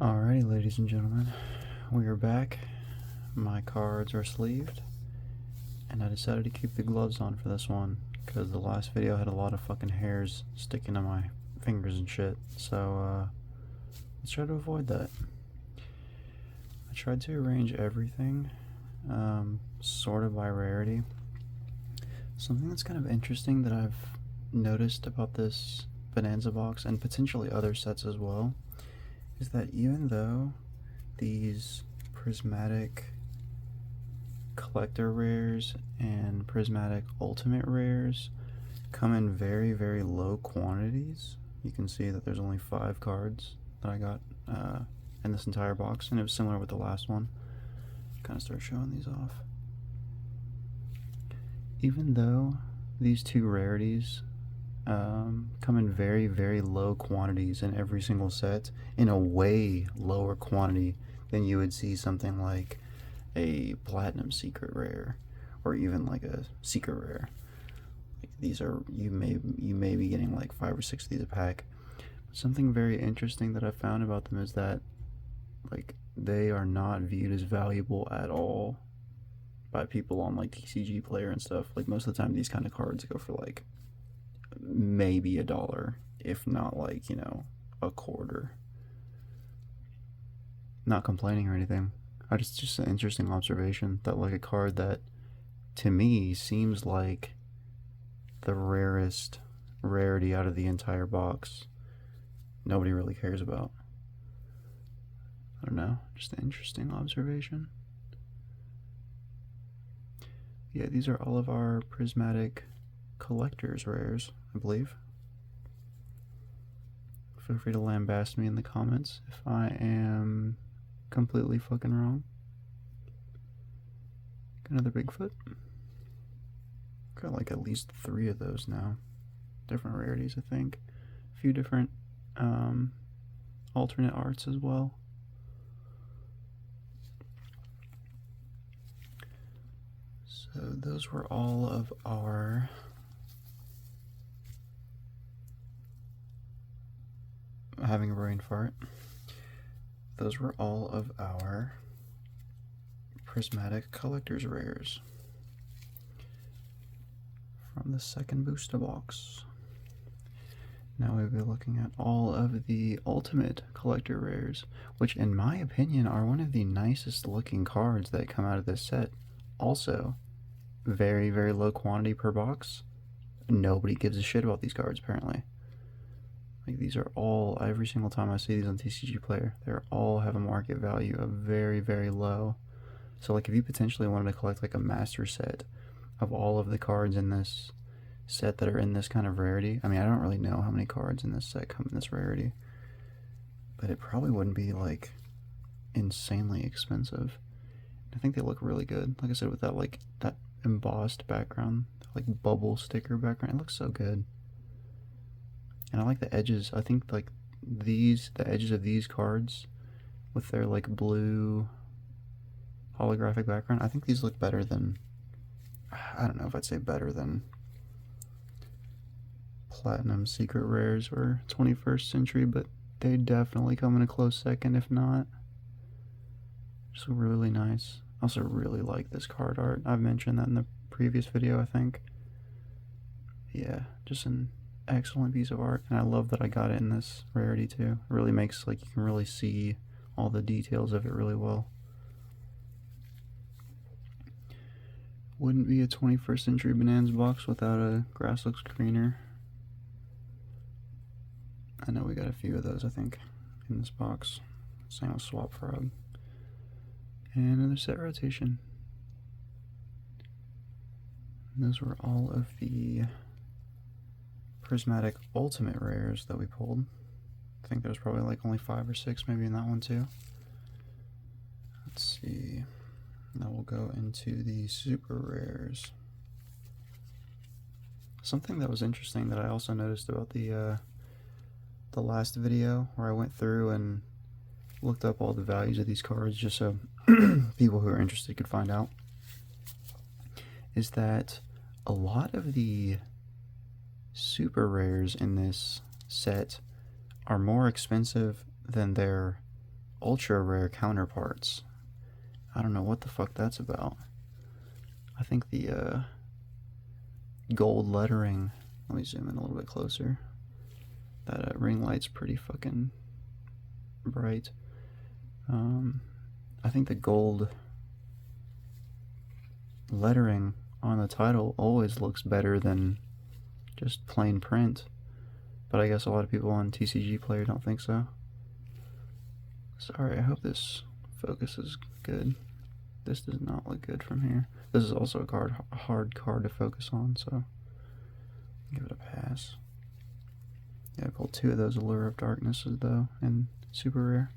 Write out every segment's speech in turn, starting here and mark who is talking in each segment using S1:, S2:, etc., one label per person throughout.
S1: Alrighty, ladies and gentlemen, we are back. My cards are sleeved, and I decided to keep the gloves on for this one because the last video had a lot of fucking hairs sticking to my fingers and shit. So let's try to avoid that. I tried to arrange everything sort of by rarity. Something that's kind of interesting that I've noticed about this Bonanza box, and potentially other sets as well, is that even though these prismatic collector rares and prismatic ultimate rares come in very, very low quantities, you can see that there's only 5 cards that I got in this entire box, and it was similar with the last one. Kind of start showing these off. Even though these two rarities come in very, very low quantities in every single set, in a way lower quantity than you would see something like a platinum secret rare, or even like a secret rare. Like these are, you may be getting like 5 or 6 of these a pack. Something very interesting that I found about them is that like they are not viewed as valuable at all by people on like TCG Player and stuff. Like most of the time these kind of cards go for like maybe $1, if not like, you know, a quarter. Not complaining or anything. Just an interesting observation that like a card that to me seems like the rarest rarity out of the entire box, nobody really cares about. I don't know, just an interesting observation. Yeah, these are all of our prismatic collector's rares, I believe. Feel free to lambast me in the comments if I am completely fucking wrong. Got another Bigfoot. Got like at least 3 of those now. Different rarities, I think. A few different alternate arts as well. So those were all of our having a brain fart. Those were all of our prismatic collector's rares from the second booster box. Now we'll be looking at all of the ultimate collector rares, which in my opinion are one of the nicest looking cards that come out of this set. Also, very, very low quantity per box. Nobody gives a shit about these cards apparently. Like these are all, every single time I see these on TCG Player, they all have a market value of very, very low. So like if you potentially wanted to collect like a master set of all of the cards in this set that are in this kind of rarity, I mean I don't really know how many cards in this set come in this rarity, but it probably wouldn't be like insanely expensive. I think they look really good. Like I said, with that like that embossed background, like bubble sticker background, it looks so good. And I like the edges. I think like these, the edges of these cards with their like blue holographic background, I think these look better than, I don't know if I'd say better than platinum secret rares or 21st century, but they definitely come in a close second, if not. Just really nice. I also really like this card art. I've mentioned that in the previous video, I think. Yeah, just an excellent piece of art, and I love that I got it in this rarity too. It really makes, like, you can really see all the details of it really well. Wouldn't be a 21st century Bonanza box without a grass looks greener. I know we got a few of those, I think, in this box. Same with Swap Frog. And another set rotation. And those were all of the prismatic ultimate rares that we pulled. I think there's probably like only 5 or 6 maybe in that one too. Let's see. Now we'll go into the super rares. Something that was interesting that I also noticed about the last video, where I went through and looked up all the values of these cards just so people who are interested could find out, is that a lot of the super rares in this set are more expensive than their ultra rare counterparts. I don't know what the fuck that's about. I think the gold lettering. Let me zoom in a little bit closer. That ring light's pretty fucking bright. I think the gold lettering on the title always looks better than just plain print, but I guess a lot of people on TCG Player don't think so. Sorry, I hope this focus is good. This does not look good from here. This is also a hard card to focus on, so give it a pass. Yeah, I pulled 2 of those Allure of Darknesses though, and super rare.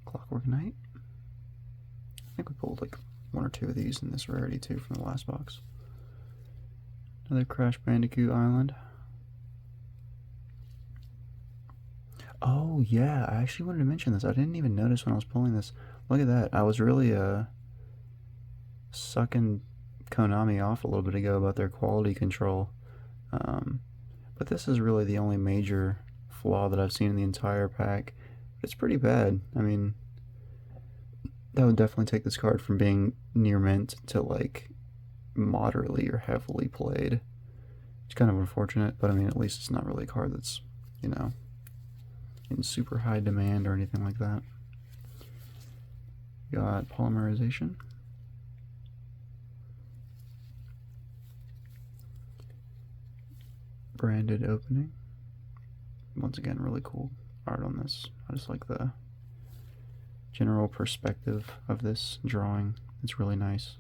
S1: Clockwork Knight. I think we pulled like 1 or 2 of these in this rarity too from the last box. Another Crash Bandicoot Island. Oh yeah, I actually wanted to mention this. I didn't even notice when I was pulling this. Look at that. I was really sucking Konami off a little bit ago about their quality control. But this is really the only major flaw that I've seen in the entire pack. It's pretty bad. I mean, that would definitely take this card from being near mint to like moderately or heavily played. It's kind of unfortunate, but I mean, at least it's not really a card that's, you know, in super high demand or anything like that. Got Polymerization. Branded opening. Once again, really cool art on this. I just like the general perspective of this drawing. It's really nice.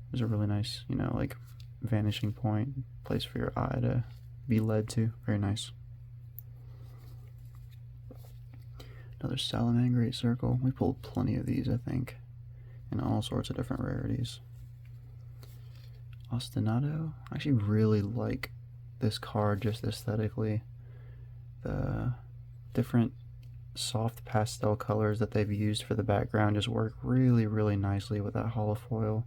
S1: There's a really nice, you know, like vanishing point, place for your eye to be led to. Very nice. Another Salamangreat Circle. We pulled plenty of these, I think, in all sorts of different rarities. Ostinato. I actually really like this card just aesthetically. The different soft pastel colors that they've used for the background just work really, really nicely with that holofoil.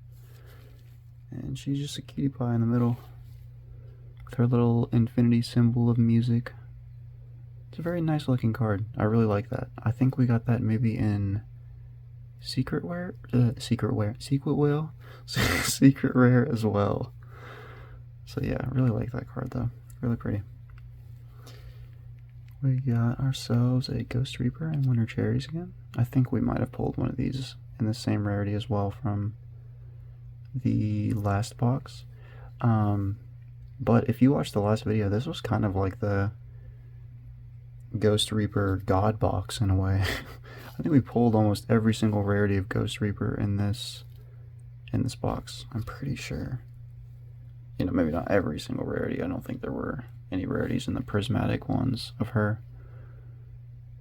S1: And she's just a cutie pie in the middle with her little infinity symbol of music. It's a very nice looking card. I really like that. I think we got that maybe in Secret Rare Secret Rare as well. So yeah, I really like that card though. Really pretty. We got ourselves a Ghost Reaper and Winter Cherries again. I think we might have pulled one of these in the same rarity as well from the last box. But if you watched the last video, this was kind of like the Ghost Reaper God box in a way. I think we pulled almost every single rarity of Ghost Reaper in this box. I'm pretty sure. You know, maybe not every single rarity. I don't think there were any rarities in the prismatic ones of her.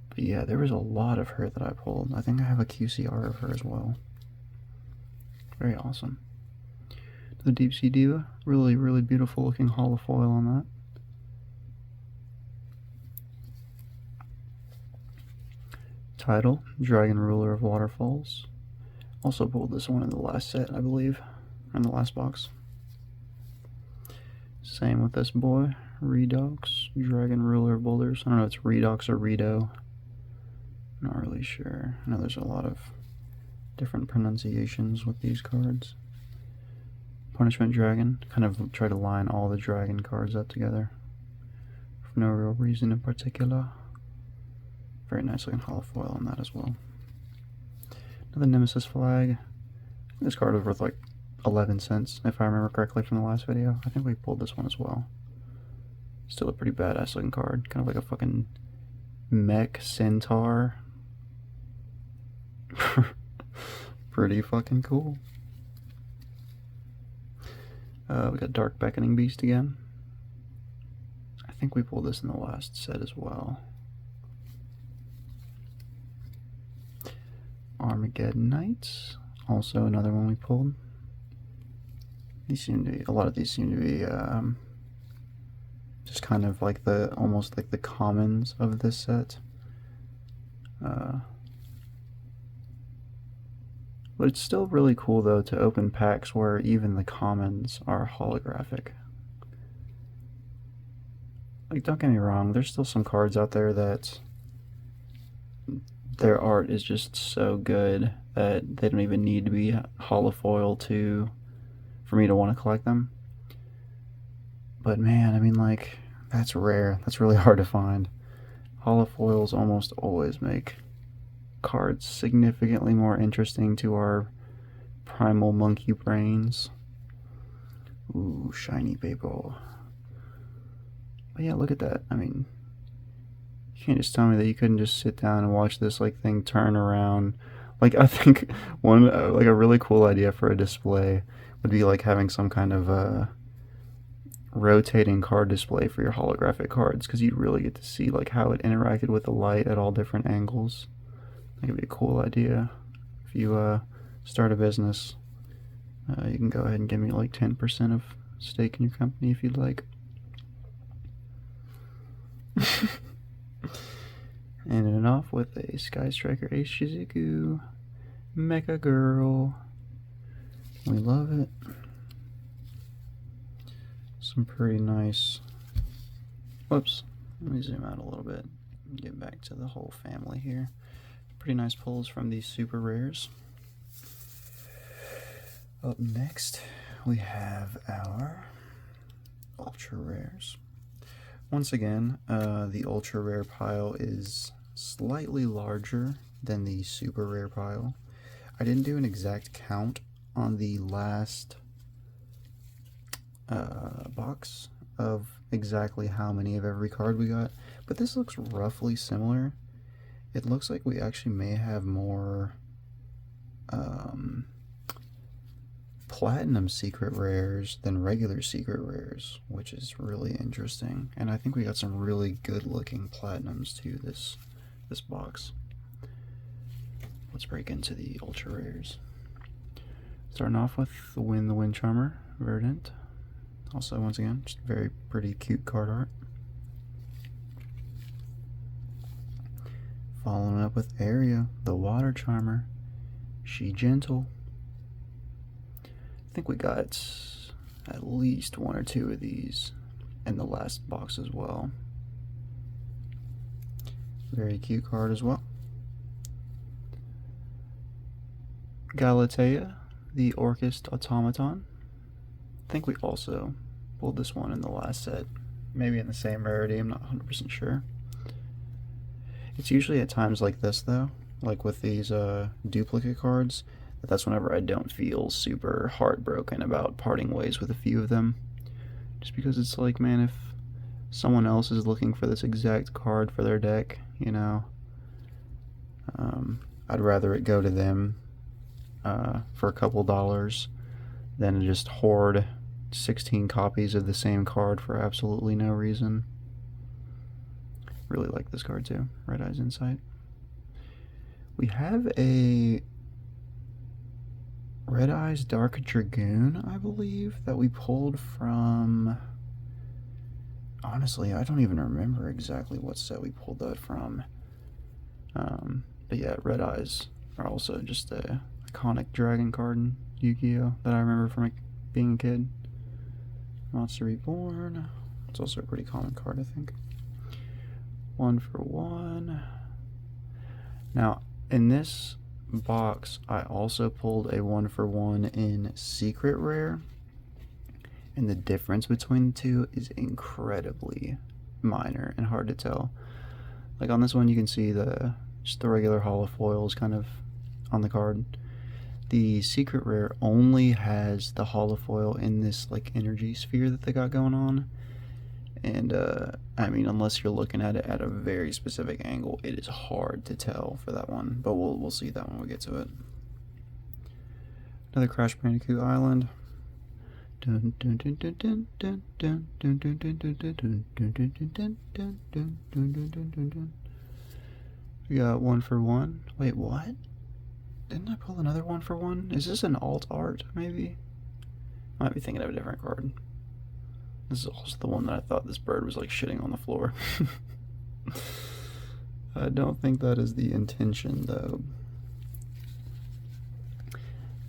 S1: But yeah, there was a lot of her that I pulled. I think I have a QCR of her as well. Very awesome. The Deep Sea Diva. Really, really beautiful looking holofoil on that. Title, Dragon Ruler of Waterfalls. Also pulled this one in the last set, I believe, in the last box. Same with this boy, Redox, Dragon Ruler of Boulders. I don't know if it's Redox or Redo. Not really sure. I know there's a lot of different pronunciations with these cards. Punishment Dragon. Kind of try to line all the dragon cards up together for no real reason in particular. Very nice looking holofoil on that as well. Another Nemesis Flag. This card was worth like 11 cents, if I remember correctly from the last video. I think we pulled this one as well. Still a pretty badass looking card. Kind of like a fucking mech centaur. Pretty fucking cool. We got Dark Beckoning Beast again. I think we pulled this in the last set as well. Armageddon Knights. Also another one we pulled. These seem to be, a lot of these seem to be just kind of like the, almost like the commons of this set. But it's still really cool though to open packs where even the commons are holographic. Like, don't get me wrong, there's still some cards out there that their art is just so good that they don't even need to be holofoil for me to want to collect them. But man, I mean, like, that's rare. That's really hard to find. Holofoils almost always make cards significantly more interesting to our primal monkey brains. Ooh, shiny paper. But yeah, look at that. I mean, you can't just tell me that you couldn't just sit down and watch this like thing turn around. Like, I think one like a really cool idea for a display would be like having some kind of rotating card display for your holographic cards, because you'd really get to see like how it interacted with the light at all different angles. That could be a cool idea. If you start a business, you can go ahead and give me like 10% of stake in your company if you'd like. Ending it off with a Sky Striker Ace Shizuku Mecha Girl. We love it. Some pretty nice. Whoops. Let me zoom out a little bit and get back to the whole family here. Pretty nice pulls from these super rares. Up next, we have our ultra rares. Once again, the ultra rare pile is slightly larger than the super rare pile. I didn't do an exact count on the last box of exactly how many of every card we got, but this looks roughly similar. It looks like we actually may have more platinum secret rares than regular secret rares, which is really interesting. And I think we got some really good looking platinums to this box. Let's break into the ultra rares. Starting off with the Wind Charmer Verdant. Also, once again, just very pretty cute card art. Following up with Area, the Water Charmer. She Gentle. I think we got at least one or two of these in the last box as well. Very cute card as well. Galatea, the Orchist Automaton. I think we also pulled this one in the last set. Maybe in the same rarity, I'm not 100% sure. It's usually at times like this though, like with these duplicate cards, that's whenever I don't feel super heartbroken about parting ways with a few of them. Just because it's like, man, if someone else is looking for this exact card for their deck, you know, I'd rather it go to them for a couple dollars than just hoard 16 copies of the same card for absolutely no reason. Really like this card too, Red Eyes Insight. We have a Red Eyes Dark Dragoon, I believe, that we pulled from... Honestly, I don't even remember exactly what set we pulled that from. But yeah, Red Eyes are also just a iconic dragon card in Yu-Gi-Oh! That I remember from being a kid. Monster Reborn. It's also a pretty common card, I think. 1 for 1. Now, in this box, I also pulled a 1 for 1 in Secret Rare, and the difference between the two is incredibly minor and hard to tell. Like on this one, you can see just the regular holofoils kind of on the card. The Secret Rare only has the holofoil in this like energy sphere that they got going on. And I mean, unless you're looking at it at a very specific angle, it is hard to tell for that one. But we'll see that when we get to it. Another Crash Bandicoot Island. We got 1 for 1. Wait, what? Didn't I pull another 1 for 1? Is this an alt art, maybe? I might be thinking of a different card. This is also the one that I thought this bird was like shitting on the floor. I don't think that is the intention though.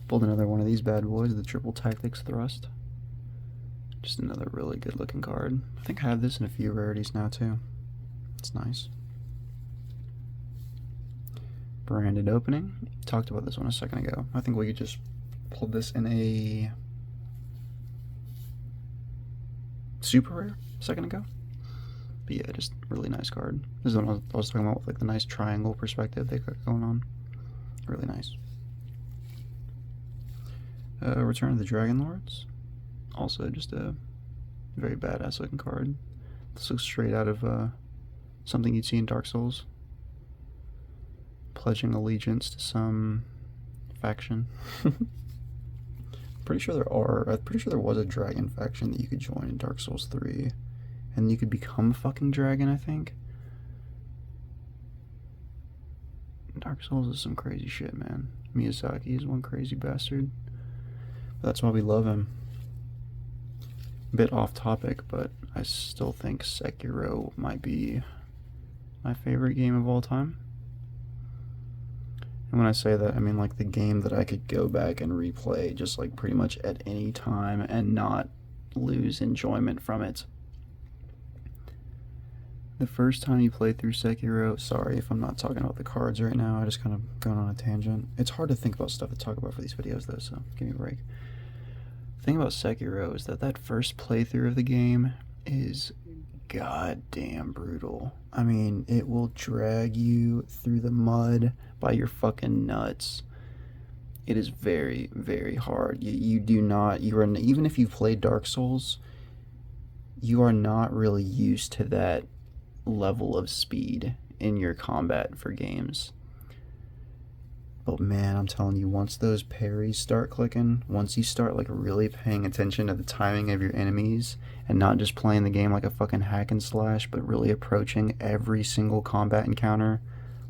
S1: Pulled another one of these bad boys, the Triple Tactics Thrust. Just another really good looking card. I think I have this in a few rarities now too. It's nice. branded opening. Talked about this one a second ago. I think we could just pull this in a super rare a second ago. But yeah, just really nice card. This is what I was talking about with like the nice triangle perspective they got going on. Really nice. Return of the Dragon Lords. Also just a very badass looking card. This looks straight out of something you'd see in Dark Souls. Pledging allegiance to some faction. I'm pretty sure there was a dragon faction that you could join in Dark Souls 3. And you could become a fucking dragon, I think. Dark Souls is some crazy shit, man. Miyazaki is one crazy bastard. But that's why we love him. A bit off topic, but I still think Sekiro might be my favorite game of all time. And when I say that, I mean like the game that I could go back and replay just like pretty much at any time and not lose enjoyment from it. The first time you play through Sekiro, sorry if I'm not talking about the cards right now, I just kind of going on a tangent. It's hard to think about stuff to talk about for these videos though, so give me a break. The thing about Sekiro is that first playthrough of the game is goddamn brutal. I mean, it will drag you through the mud by your fucking nuts. It is very, very hard. Even if you've played Dark Souls, you are not really used to that level of speed in your combat for games. But man, I'm telling you, once those parries start clicking, once you start like really paying attention to the timing of your enemies and not just playing the game like a fucking hack and slash, but really approaching every single combat encounter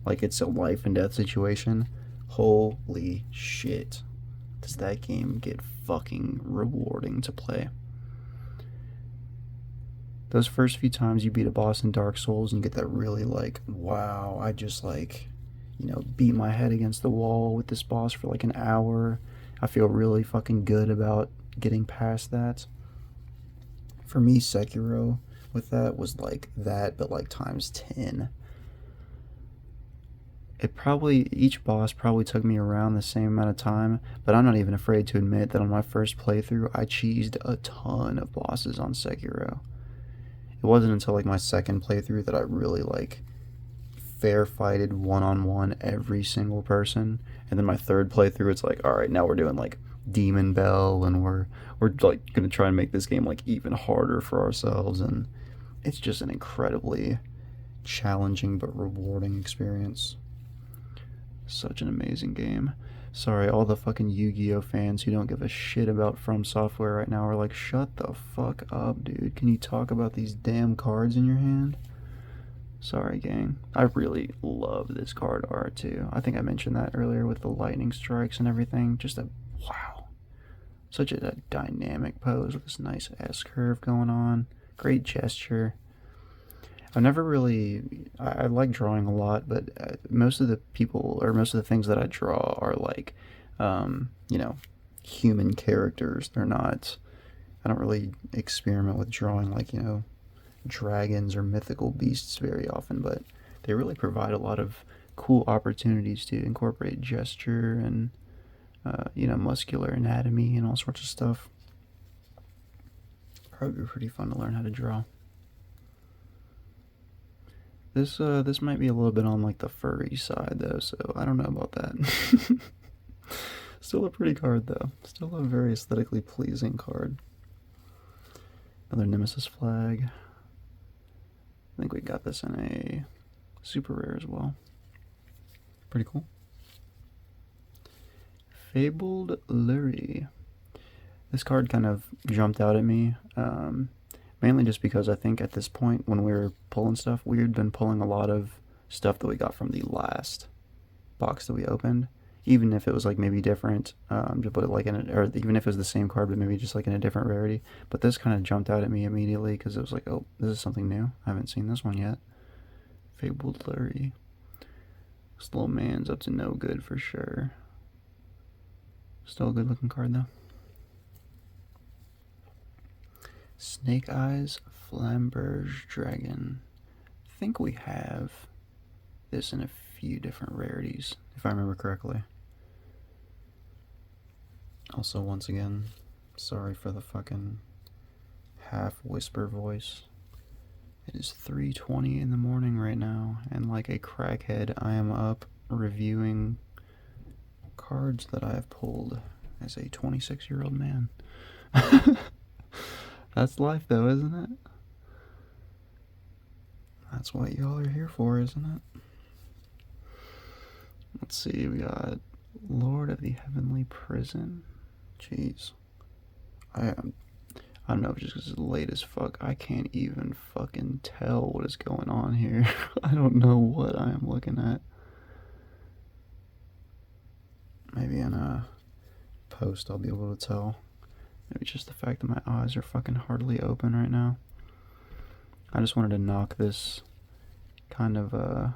S1: like it's a life and death situation, holy shit, does that game get fucking rewarding to play. Those first few times you beat a boss in Dark Souls and you get that really like, wow, I just like, beat my head against the wall with this boss for like an hour. I feel really fucking good about getting past that. For me, Sekiro with that was like that, but like times 10. Each boss probably took me around the same amount of time, but I'm not even afraid to admit that on my first playthrough, I cheesed a ton of bosses on Sekiro. It wasn't until like my second playthrough that I really like fair fighted one-on-one every single person, and then my third playthrough it's like, all right, now we're doing like Demon Bell, and we're like gonna try and make this game like even harder for ourselves, and it's just an incredibly challenging but rewarding experience. Such an amazing game. Sorry, all the fucking Yu-Gi-Oh fans who don't give a shit about From Software right now are like, shut the fuck up, dude. Can you talk about these damn cards in your hand? Sorry, gang. I really love this card art, too. I think I mentioned that earlier with the lightning strikes and everything. Just wow. Such a dynamic pose with this nice S-curve going on. Great gesture. I've never really... I like drawing a lot, but most of the things that I draw are like, human characters. They're not... I don't really experiment with drawing like, dragons or mythical beasts very often, but they really provide a lot of cool opportunities to incorporate gesture and muscular anatomy and all sorts of stuff. Probably be pretty fun to learn how to draw. This might be a little bit on like the furry side though, so I don't know about that. Still a pretty card though. Still a very aesthetically pleasing card. Another Nemesis flag. I think we got this in a super rare as well. Pretty cool. Fabled Lurie. This card kind of jumped out at me, mainly just because I think at this point when we were pulling stuff, we had been pulling a lot of stuff that we got from the last box that we opened, even if it was like maybe different, but like or even if it was the same card but maybe just like in a different rarity. But this kind of jumped out at me immediately because it was like, oh, this is something new. I haven't seen this one yet. Fabled Lurie. This little man's up to no good for sure. Still a good looking card though. Snake Eyes Flamberge Dragon. I think we have this in a few different rarities, if I remember correctly. Also, once again, sorry for the fucking half whisper voice. It is 3:20 in the morning right now, and like a crackhead, I am up reviewing cards that I have pulled as a 26-year-old man. That's life, though, isn't it? That's what y'all are here for, isn't it? Let's see, we got Lord of the Heavenly Prison. Jeez. I don't know, just because it's late as fuck, I can't even fucking tell what is going on here. I don't know what I am looking at. Maybe in a post I'll be able to tell. Maybe just the fact that my eyes are fucking hardly open right now. I just wanted to knock this kind of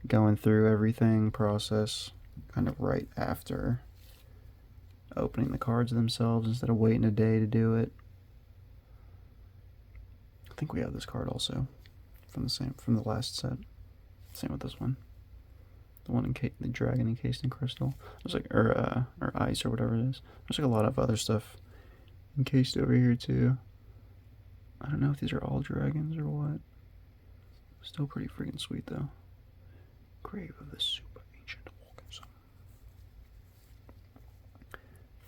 S1: going through everything process kind of right after opening the cards themselves instead of waiting a day to do it. I think we have this card also from the last set. Same with this one. The one the dragon encased in crystal. There's like or ice or whatever it is. There's like a lot of other stuff encased over here too. I don't know if these are all dragons or what. Still pretty freaking sweet though. Grave of the super ancient organism.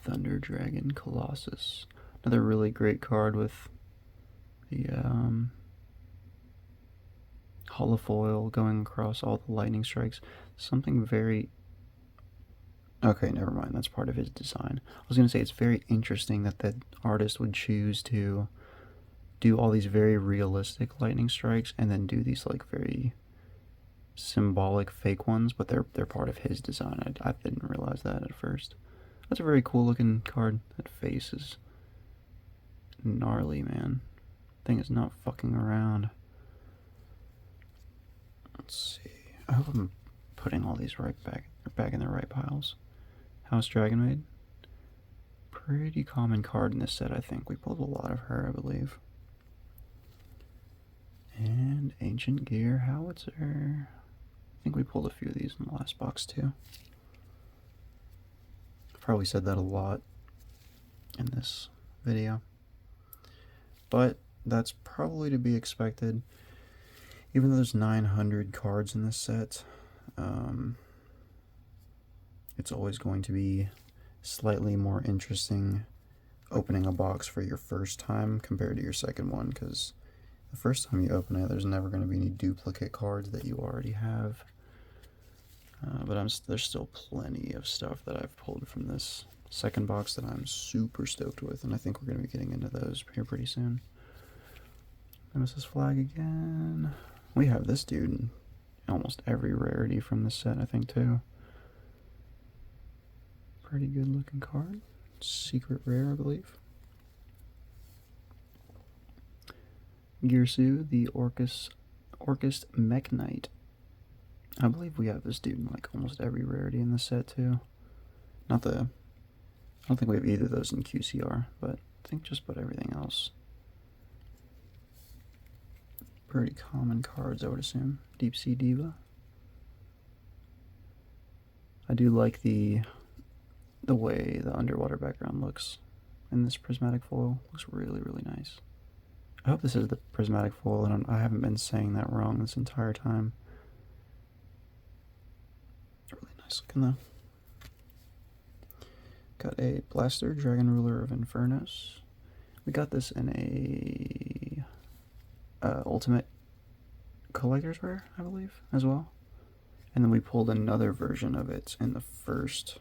S1: Thunder Dragon Colossus. Another really great card with the holofoil going across all the lightning strikes. Something very... Okay, never mind. That's part of his design. I was going to say it's very interesting that the artist would choose to do all these very realistic lightning strikes and then do these like very symbolic fake ones, but they're part of his design. I didn't realize that at first. That's a very cool looking card. That face is gnarly, man. Thing is not fucking around. Let's see. I hope I'm putting all these back in the right piles. House Dragonmaid. Pretty common card in this set, I think. We pulled a lot of her, I believe. And Ancient Gear Howitzer. I think we pulled a few of these in the last box too. Probably said that a lot in this video. But that's probably to be expected. Even though there's 900 cards in this set, it's always going to be slightly more interesting opening a box for your first time compared to your second one, because the first time you open it, there's never going to be any duplicate cards that you already have. But there's still plenty of stuff that I've pulled from this second box that I'm super stoked with, and I think we're going to be getting into those here pretty soon. Nemesis Flag again. We have this dude in almost every rarity from this set, I think, too. Pretty good looking card. Secret rare, I believe. Girsu, the Orcust Mech Knight. I believe we have this dude in like almost every rarity in this set too. I don't think we have either of those in QCR, but I think just about everything else. Pretty common cards, I would assume. Deep Sea Diva. I do like the way the underwater background looks in this prismatic foil. Looks really, really nice. I hope this is the prismatic foil, and I haven't been saying that wrong this entire time. Really nice looking though. Got a Blaster, Dragon Ruler of Infernos. We got this in a Ultimate Collector's Rare, I believe, as well. And then we pulled another version of it in the first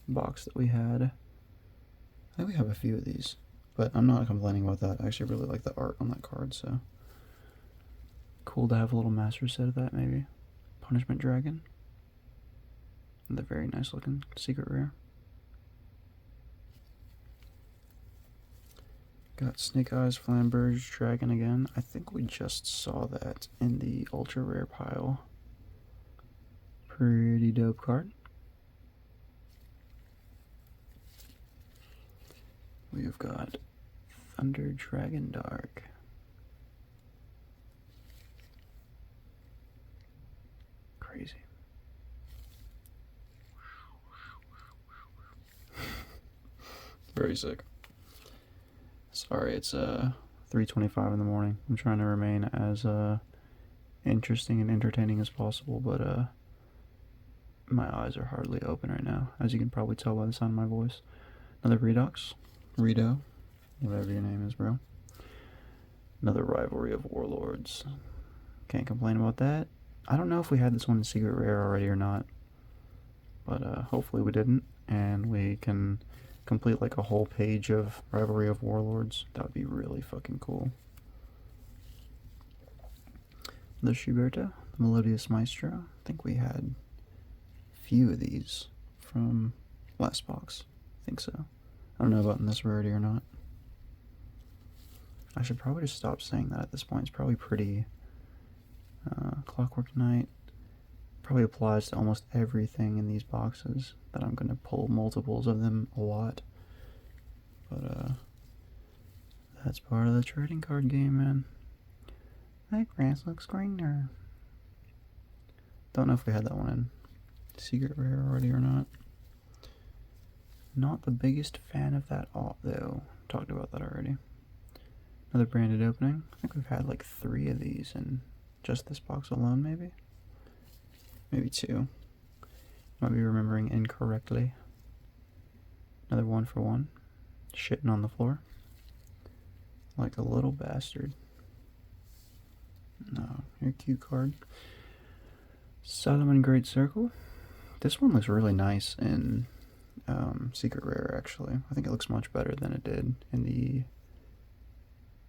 S1: box that we had. I think we have a few of these, but I'm not complaining about that. I actually really like the art on that card, so cool to have a little master set of that, maybe. Punishment Dragon. And the very nice looking secret rare. Got Snake Eyes Flamberge Dragon again. I think we just saw that in the ultra rare pile. Pretty dope card. We've got Thunder Dragon Dark. Crazy. Very sick. Sorry, it's 3:25 in the morning. I'm trying to remain as interesting and entertaining as possible, but my eyes are hardly open right now, as you can probably tell by the sound of my voice. Another Redux, Redo, whatever your name is, bro. Another Rivalry of Warlords. Can't complain about that. I don't know if we had this one in Secret Rare already or not, but hopefully we didn't, and we can complete like a whole page of Rivalry of Warlords. That would be really fucking cool. The Schuberta, the Melodious Maestro. I think we had a few of these from last box. I think so. I don't know about in this rarity or not. I should probably just stop saying that at this point. It's probably pretty Clockwork Knight. Probably applies to almost everything in these boxes that I'm going to pull multiples of them a lot. But that's part of the trading card game, man. That grass looks greener. Don't know if we had that one in Secret Rare already or not. Not the biggest fan of that though. Talked about that already. Another branded opening. I think we've had like 3 of these in just this box alone, maybe? Maybe 2. Might be remembering incorrectly. Another 1-for-1. Shitting on the floor. Like a little bastard. No, your cute card. Solomon Great Circle. This one looks really nice in Secret Rare, actually. I think it looks much better than it did in the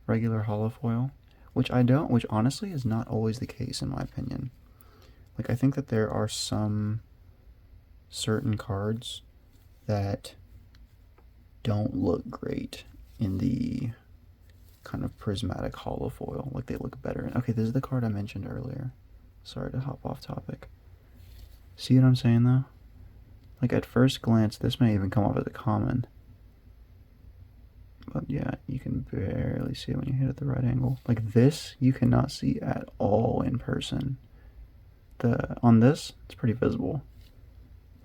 S1: regular holofoil, which honestly is not always the case in my opinion. Like, I think that there are some certain cards that don't look great in the kind of prismatic holofoil. Like, they look better. Okay, this is the card I mentioned earlier. Sorry to hop off topic. See what I'm saying, though? Like, at first glance, this may even come off as a common. But yeah, you can barely see it when you hit it at the right angle. Like, this, you cannot see at all in person. On this, it's pretty visible.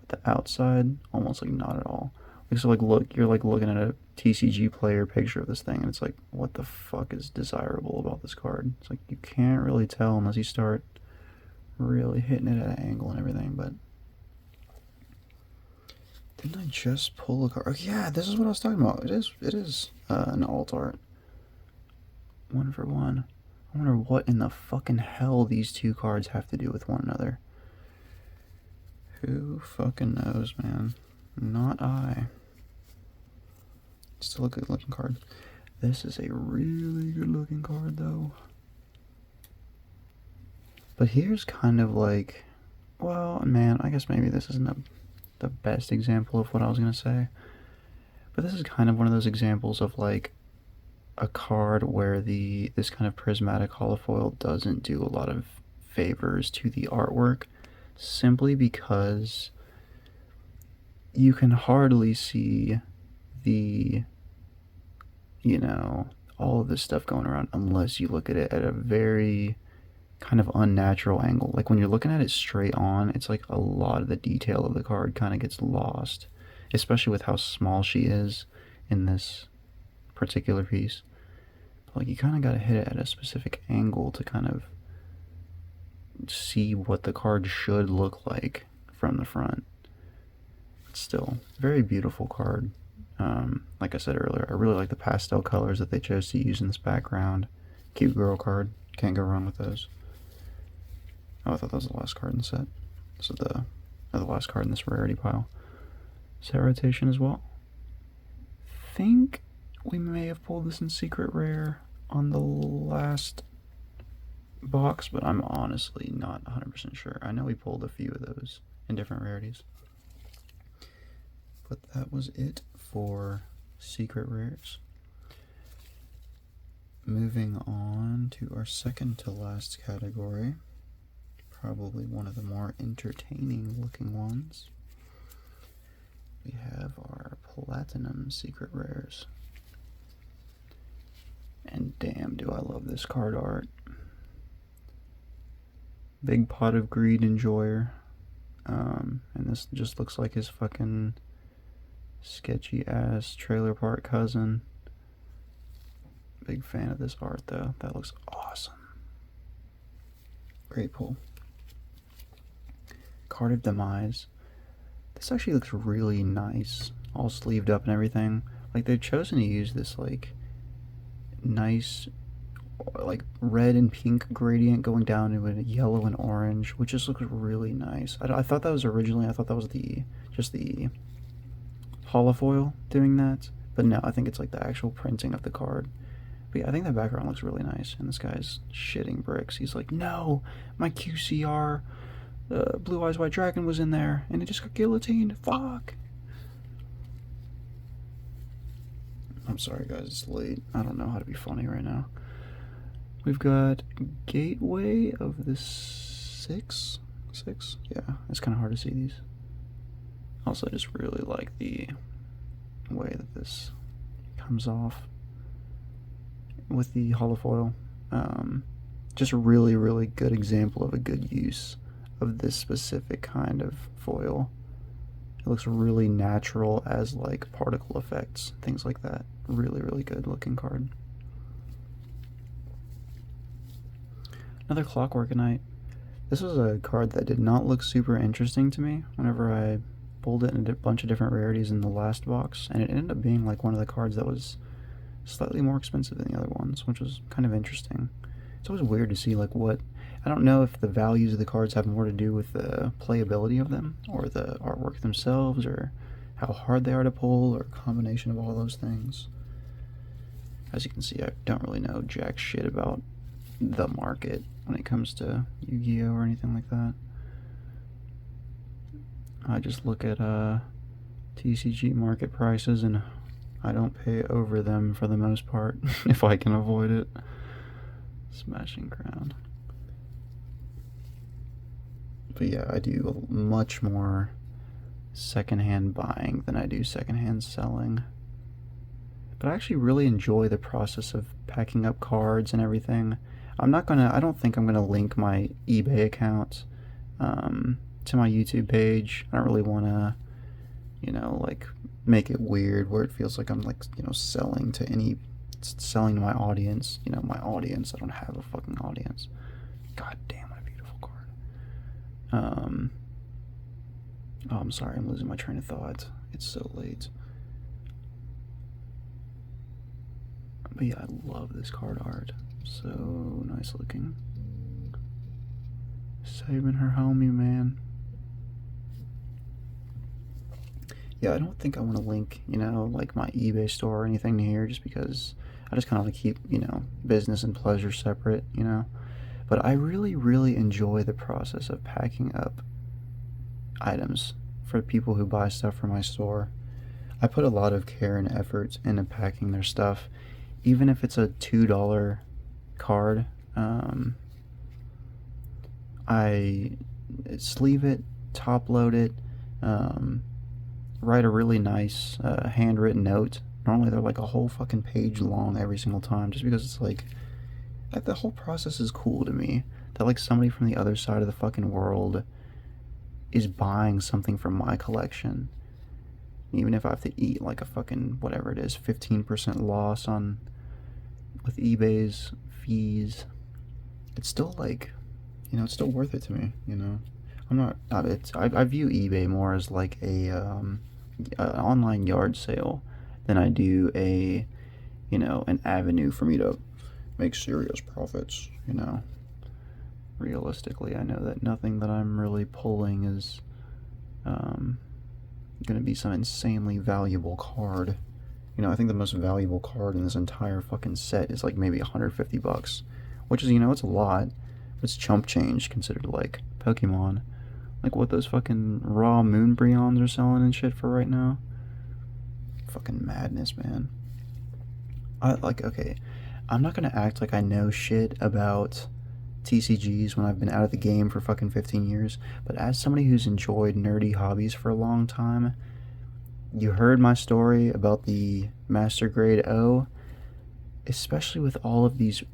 S1: But the outside, almost like not at all. Like, so, like, look, you're like looking at a TCG player picture of this thing, and it's like, what the fuck is desirable about this card? It's like, you can't really tell unless you start really hitting it at an angle and everything, but didn't I just pull a card? Oh, yeah, this is what I was talking about. It is an alt art. 1-for-1. I wonder what in the fucking hell these two cards have to do with one another. Who fucking knows, man? Not I. Still a good looking card. This is a really good looking card, though. But here's kind of like, well, man, I guess maybe this isn't the best example of what I was going to say. But this is kind of one of those examples of like a card where this kind of prismatic holofoil doesn't do a lot of favors to the artwork, simply because you can hardly see the, all of this stuff going around unless you look at it at a very kind of unnatural angle. Like, when you're looking at it straight on, it's like a lot of the detail of the card kind of gets lost, especially with how small she is in this particular piece. But, like, you kind of got to hit it at a specific angle to kind of see what the card should look like from the front. But still, very beautiful card. Like I said earlier, I really like the pastel colors that they chose to use in this background. Cute girl card. Can't go wrong with those. Oh, I thought that was the last card in the set. So the last card in this rarity pile. Set rotation as well. Think we may have pulled this in Secret Rare on the last box, but I'm honestly not 100% sure. I know we pulled a few of those in different rarities. But that was it for Secret Rares. Moving on to our second to last category. Probably one of the more entertaining looking ones. We have our Platinum Secret Rares. And damn, do I love this card art. Big Pot of Greed Enjoyer. And this just looks like his fucking Sketchy ass trailer park cousin. Big fan of this art though. That looks awesome. Great pull. Card of Demise. This actually looks really nice. All sleeved up and everything. Like, they've chosen to use this, like, nice, like, red and pink gradient going down into a yellow and orange, which just looks really nice. I thought that was originally, I thought that was just the holofoil doing that. But no, I think it's, like, the actual printing of the card. But yeah, I think that background looks really nice. And this guy's shitting bricks. He's like, no, my QCR... Blue Eyes White Dragon was in there, and it just got guillotined. Fuck. I'm sorry, guys. It's late. I don't know how to be funny right now. We've got Gateway of the Six. Yeah, it's kind of hard to see these. Also, I just really like the way that this comes off with the holofoil. Just a really, really good example of a good use of this specific kind of foil. It looks really natural as like particle effects, things like that. Really, really good looking card. Another Clockwork Knight. This was a card that did not look super interesting to me whenever I pulled it in a bunch of different rarities in the last box, and it ended up being like one of the cards that was slightly more expensive than the other ones, which was kind of interesting. It's always weird to see like what, I don't know if the values of the cards have more to do with the playability of them or the artwork themselves or how hard they are to pull or a combination of all those things. As you can see, I don't really know jack shit about the market when it comes to Yu-Gi-Oh or anything like that. I just look at TCG market prices and I don't pay over them for the most part if I can avoid it. Smashing Crown. But yeah, I do much more secondhand buying than I do secondhand selling. But I actually really enjoy the process of packing up cards and everything. I don't think I'm gonna link my eBay account to my YouTube page. I don't really wanna, like make it weird where it feels like I'm like, selling to my audience. My audience. I don't have a fucking audience. God damn, what a beautiful card. Oh, I'm sorry, I'm losing my train of thought. It's so late. But yeah, I love this card art. So nice looking. Saving her homie, man. Yeah, I don't think I want to link, like my eBay store or anything here just because I just kind of want to keep, business and pleasure separate, But I really, really enjoy the process of packing up items for people who buy stuff from my store. I put a lot of care and effort into packing their stuff, even if it's a $2 card. I sleeve it, top load it, write a really nice handwritten note. Normally they're like a whole fucking page long every single time, just because it's like the whole process is cool to me. That like somebody from the other side of the fucking world is buying something from my collection. Even if I have to eat like a fucking whatever it is, 15% loss on with eBay's fees, it's still like, it's still worth it to me. I'm not. I view eBay more as like an online yard sale than I do an avenue for me to make serious profits. Realistically, I know that nothing that I'm really pulling is going to be some insanely valuable card. I think the most valuable card in this entire fucking set is like maybe $150, which is, it's a lot. It's chump change considered to like Pokemon. Like what those fucking raw Moonbreons are selling and shit for right now. Fucking madness, man. Okay, I'm not gonna act like I know shit about TCGs when I've been out of the game for fucking 15 years, but as somebody who's enjoyed nerdy hobbies for a long time, you heard my story about the Master Grade O, especially with all of these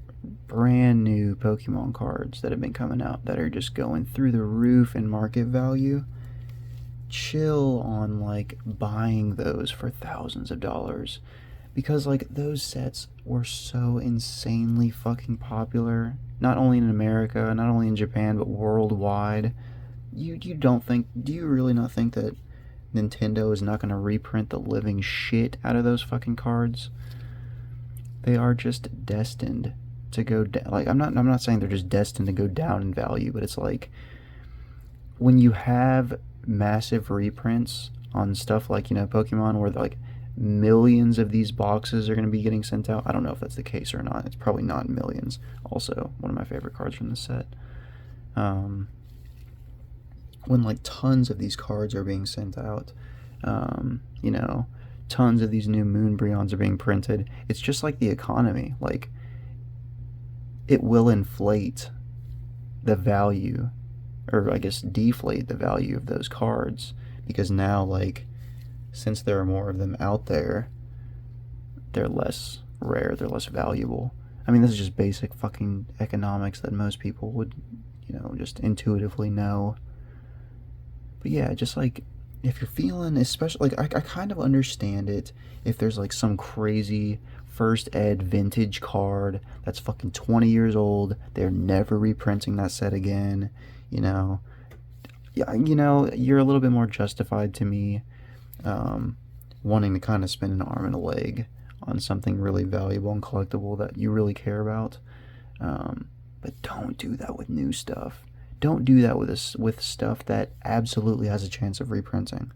S1: brand new Pokemon cards that have been coming out that are just going through the roof in market value. chill on like buying those for thousands of dollars, because like those sets were so insanely fucking popular, not only in America, not only in Japan, but worldwide. You don't think, do you really not think that Nintendo is not going to reprint the living shit out of those fucking cards? They are just destined to go down. Like, I'm not saying they're just destined to go down in value, but it's like when you have massive reprints on stuff like, you know, Pokemon, where like millions of these boxes are going to be getting sent out. I don't know if that's the case or not. It's probably not millions. Also, one of my favorite cards from the set. When like tons of these cards are being sent out, you know, tons of these new Moonbreons are being printed. It's just like the economy. Like, it will inflate the value, or I guess deflate the value of those cards, because now, like, since there are more of them out there, they're less rare, they're less valuable. I mean, this is just basic fucking economics that most people would, you know, just intuitively know. But yeah, just like, if you're feeling, especially, like, I kind of understand it if there's like some crazy first ed vintage card that's fucking 20 years old, they're never reprinting that set again, you know. Yeah, you know, you're a little bit more justified to me wanting to kind of spend an arm and a leg on something really valuable and collectible that you really care about. But don't do that with new stuff. Don't do that with stuff that absolutely has a chance of reprinting.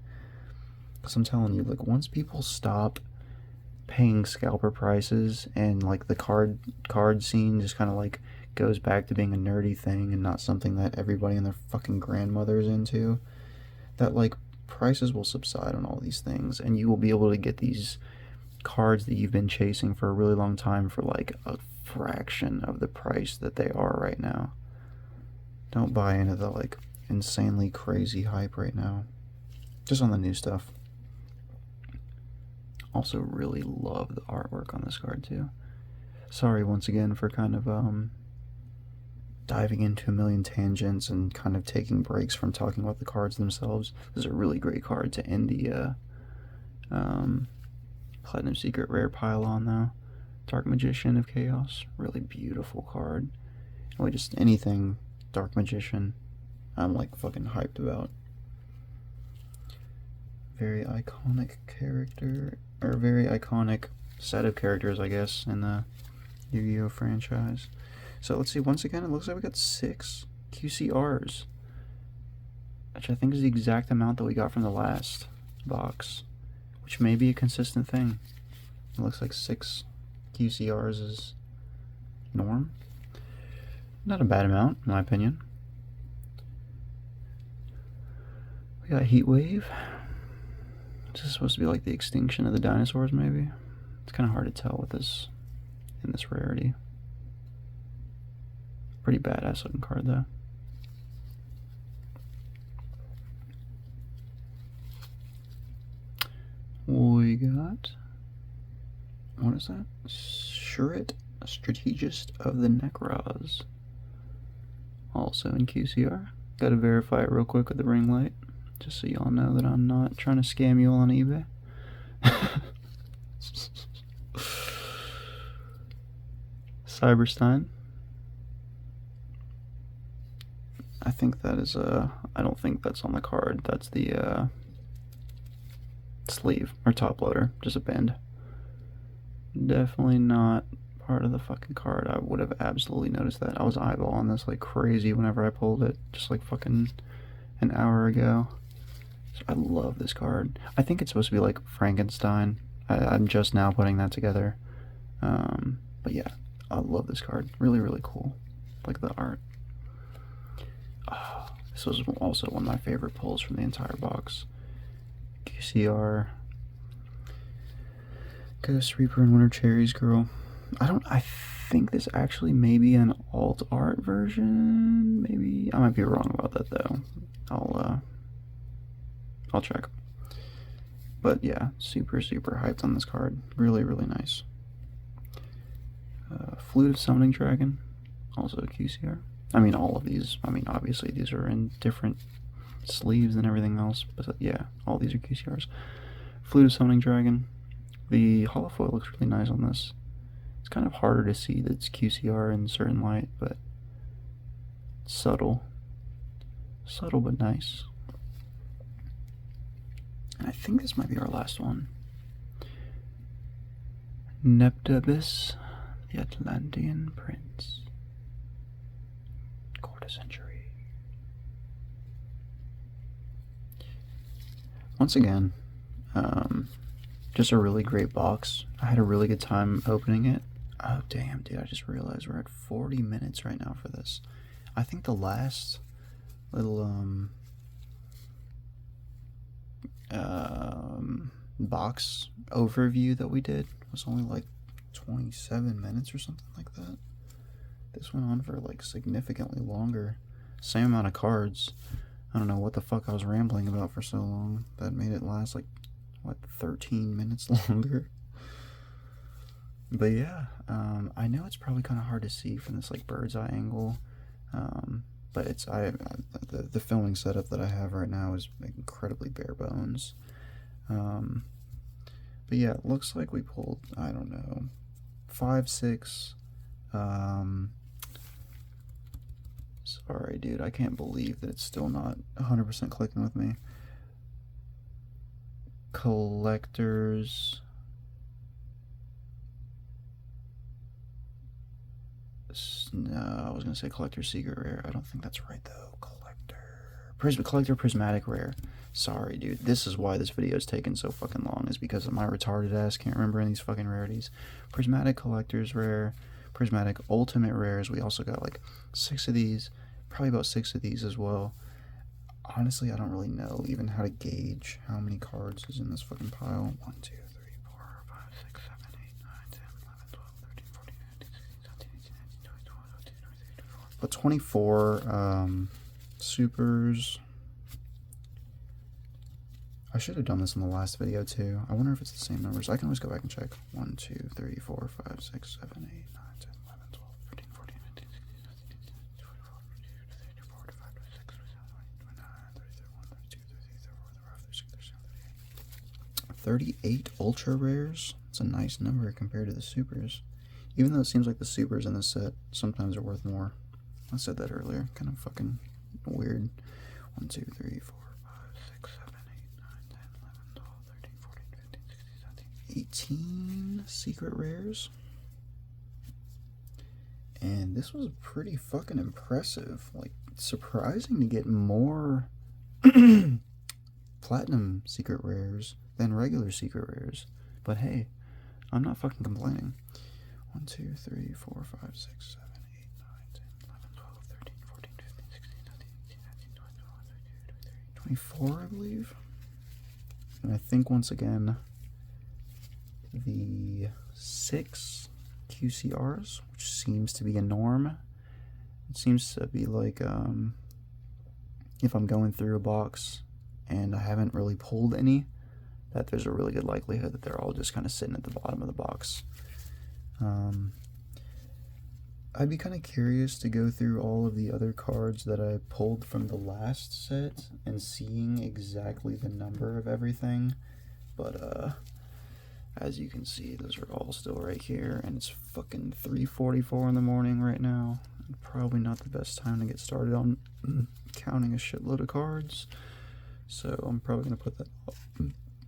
S1: Because I'm telling you, like, once people stop paying scalper prices and like the card scene just kind of like goes back to being a nerdy thing and not something that everybody and their fucking grandmother's into, that like prices will subside on all these things, and you will be able to get these cards that you've been chasing for a really long time for like a fraction of the price that they are right now. Don't buy into the like insanely crazy hype right now, just on the new stuff. Also really love the artwork on this card too. Sorry once again for kind of diving into a million tangents and kind of taking breaks from talking about the cards themselves. This is a really great card to end the Platinum Secret Rare pile on, though. Dark Magician of Chaos, really beautiful card. Really, just anything Dark Magician, I'm like fucking hyped about. Very iconic character, or very iconic set of characters, I guess, in the Yu-Gi-Oh franchise. So let's see, once again, it looks like we got 6 QCRs, which I think is the exact amount that we got from the last box, which may be a consistent thing. It looks like 6 QCRs is norm. Not a bad amount, in my opinion. We got Heat Wave. Is this supposed to be like the extinction of the dinosaurs, maybe? It's kind of hard to tell with this, in this rarity. Pretty badass looking card, though. We got, what is that? Shurit, a Strategist of the Necros. Also in QCR. Gotta verify it real quick with the ring light, just so y'all know that I'm not trying to scam you all on eBay. Cyberstein. I think that is I don't think that's on the card. That's the sleeve or top loader, just a bend. Definitely not part of the fucking card. I would have absolutely noticed that. I was eyeballing this like crazy whenever I pulled it, just like fucking an hour ago. So I love this card. I think it's supposed to be like Frankenstein. I'm just now putting that together. But yeah, I love this card. Really, really cool. Like the art. Oh, this was also one of my favorite pulls from the entire box. QCR. Ghost Reaper and Winter Cherries Girl. I think this actually may be an alt art version. Maybe. I might be wrong about that though. I'll check. But yeah, super, super hyped on this card. Really, really nice. Flute of Summoning Dragon. Also QCR. I mean, all of these. I mean, obviously these are in different sleeves and everything else. But yeah, all these are QCRs. Flute of Summoning Dragon. The holofoil looks really nice on this. It's kind of harder to see that it's QCR in certain light, but subtle. Subtle but nice. And I think this might be our last one. Neptubis, the Atlantean Prince. Quarter century. Once again, just a really great box. I had a really good time opening it. Oh damn, dude, I just realized we're at 40 minutes right now for this. I think the last little box overview that we did was only like 27 minutes or something like that. This went on for like significantly longer. Same amount of cards. I don't know what the fuck I was rambling about for so long. That made it last like, what, 13 minutes longer? But yeah, I know it's probably kind of hard to see from this like bird's eye angle. But it's the filming setup that I have right now is incredibly bare bones. But yeah, it looks like we pulled, I don't know, 5, 6. Sorry, dude, I can't believe that it's still not 100% clicking with me. Collectors. No, I was gonna say collector secret rare. I don't think that's right though. Collector prismatic rare. Sorry, dude. This is why this video is taking so fucking long. Is because of my retarded ass can't remember any of these fucking rarities. Prismatic collectors rare. Prismatic ultimate rares. We also got like 6 of these. Probably about 6 of these as well. Honestly, I don't really know even how to gauge how many cards is in this fucking pile. 1, 2, 3, 4, 5, 6, 7, 8, 9, 10, 11, 12, 13, 14, 15, 16, 17, 18, 19, 20, 21, 22, 23, 24. But 24 supers. I should have done this in the last video too. I wonder if it's the same numbers. I can always go back and check. 1, 2, 3, 4, 5, 6, 7, 8, 9, 10, 11, 12, 13, 14, 15, 16, 17, 18, 19, 20, 21, 22, 23, 24, 25, 26, 27, 28, 32, 38 ultra rares. It's a nice number compared to the supers. Even though it seems like the supers in this set sometimes are worth more. I said that earlier. Kind of fucking weird. 1, 2, 3, 4, 5, 6, 7, 8, 9, 10, 11, 12, 13, 14, 15, 16, 17, 18 secret rares. And this was pretty fucking impressive. Like, surprising to get more platinum secret rares than regular secret rares. But hey, I'm not fucking complaining. 1, 2, 3, 4, 5, 6, 7, 8, 9, 10, 11, 12, 13, 14, 15, 16, 17, 18, 19, 20, 21, 22, 23, 24, I believe. And I think once again, the 6 QCRs, which seems to be a norm. It seems to be like, if I'm going through a box and I haven't really pulled any, that there's a really good likelihood that they're all just kind of sitting at the bottom of the box. I'd be kind of curious to go through all of the other cards that I pulled from the last set and seeing exactly the number of everything, but as you can see, those are all still right here, and it's fucking 3:44 in the morning right now. Probably not the best time to get started on counting a shitload of cards, so I'm probably gonna put that off.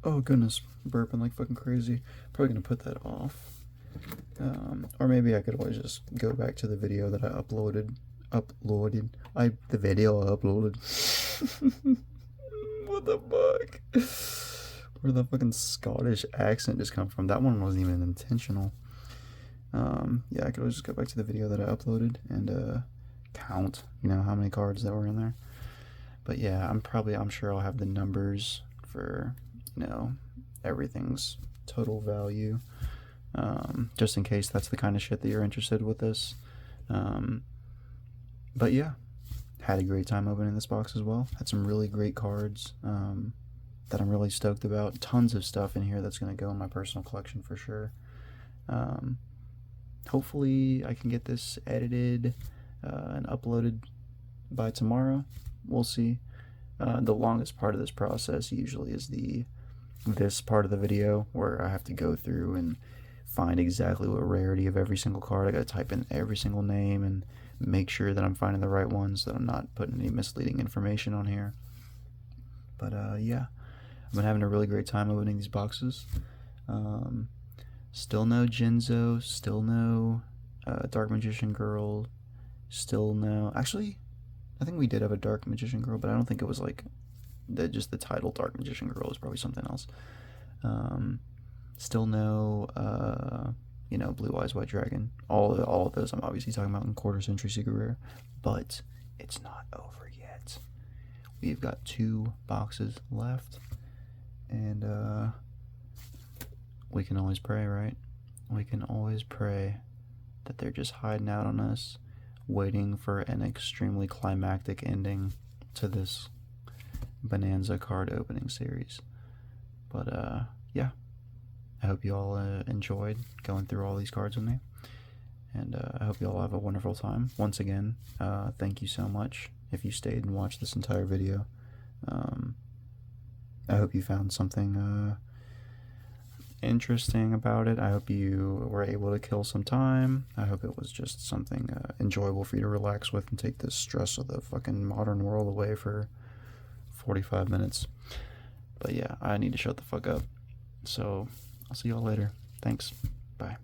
S1: Oh goodness, burping like fucking crazy. Probably gonna put that off. Or maybe I could always just go back to the video that I uploaded. The video I uploaded. What the fuck? Where the fucking Scottish accent just come from? That one wasn't even intentional. Yeah, I could always just go back to the video that I uploaded and count, you know, how many cards that were in there. But yeah, I'm sure I'll have the numbers for, you know, everything's total value. Just in case that's the kind of shit that you're interested with this. But yeah, had a great time opening this box as well. Had some really great cards that I'm really stoked about. Tons of stuff in here that's going to go in my personal collection for sure. Hopefully I can get this edited and uploaded by tomorrow. We'll see. The longest part of this process usually is this part of the video where I have to go through and find exactly what rarity of every single card. I gotta type in every single name and make sure that I'm finding the right ones, that I'm not putting any misleading information on here. But yeah, I've been having a really great time opening these boxes. Still no Jinzo, still no Dark Magician Girl, still no. Actually, I think we did have a Dark Magician Girl, but I don't think it was like just the title Dark Magician Girl was probably something else. Still no, Blue Eyes White Dragon. All of those I'm obviously talking about in Quarter Century Secret Rare, but it's not over yet. We've got 2 boxes left, and we can always pray, right? We can always pray that they're just hiding out on us, waiting for an extremely climactic ending to this Bonanza card opening series. But yeah, I hope you all enjoyed going through all these cards with me, and I hope you all have a wonderful time. Once again, thank you so much if you stayed and watched this entire video. I hope you found something interesting about it. I hope you were able to kill some time. I hope it was just something enjoyable for you to relax with and take the stress of the fucking modern world away for 45 minutes. But yeah, I need to shut the fuck up. So I'll see y'all later. Thanks. Bye.